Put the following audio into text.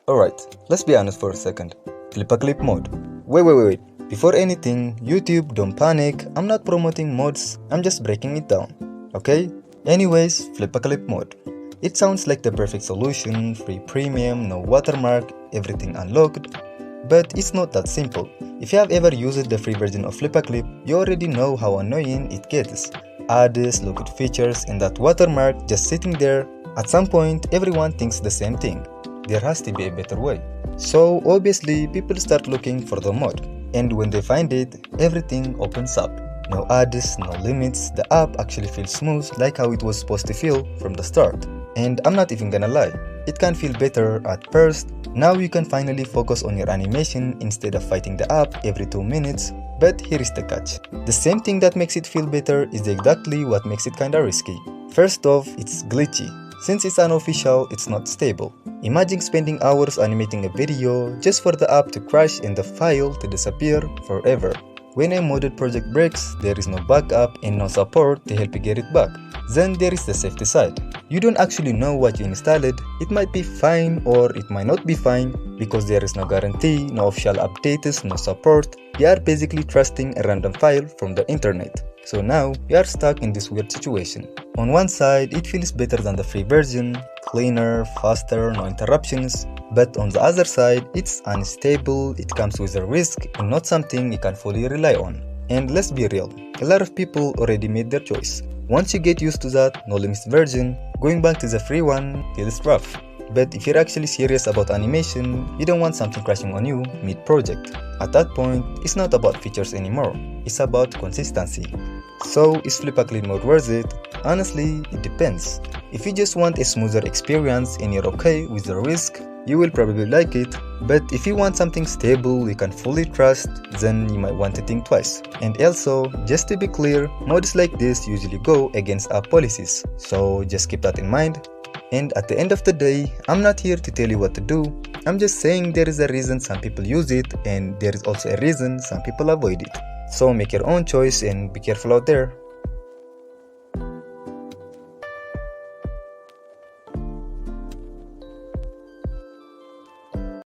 Alright, let's be honest for a second. FlipaClip Mod. Wait. Before anything, YouTube, don't panic. I'm not promoting mods, I'm just breaking it down. Okay? Anyways, FlipaClip Mod. It sounds like the perfect solution, free premium, no watermark, everything unlocked. But it's not that simple. If you have ever used the free version of FlipaClip, you already know how annoying it gets. Ads, looked features, and that watermark just sitting there. At some point, everyone thinks the same thing. There has to be a better way. So obviously, people start looking for the mod. And when they find it, everything opens up. No ads, no limits, the app actually feels smooth like how it was supposed to feel from the start. And I'm not even gonna lie, it can feel better at first. Now you can finally focus on your animation instead of fighting the app every 2 minutes. But here is the catch. The same thing that makes it feel better is exactly what makes it kinda risky. First off, it's glitchy. Since it's unofficial, it's not stable. Imagine spending hours animating a video just for the app to crash and the file to disappear forever. When a modded project breaks, there is no backup and no support to help you get it back. Then there is the safety side. You don't actually know what you installed. It might be fine or it might not be fine because there is no guarantee, no official updates, no support. You are basically trusting a random file from the internet. So now you are stuck in this weird situation. On one side, it feels better than the free version, cleaner, faster, no interruptions. But on the other side, it's unstable, it comes with a risk and not something you can fully rely on. And let's be real, a lot of people already made their choice. Once you get used to that no limits version, going back to the free one feels rough. But if you're actually serious about animation, you don't want something crashing on you mid-project. At that point, it's not about features anymore, it's about consistency. So, is FlipaClip Mod worth it? Honestly, it depends. If you just want a smoother experience and you're okay with the risk, you will probably like it. But if you want something stable you can fully trust, then you might want to think twice. And also, just to be clear, mods like this usually go against app policies, so just keep that in mind. And at the end of the day, I'm not here to tell you what to do. I'm just saying there is a reason some people use it and there is also a reason some people avoid it. So make your own choice and be careful out there.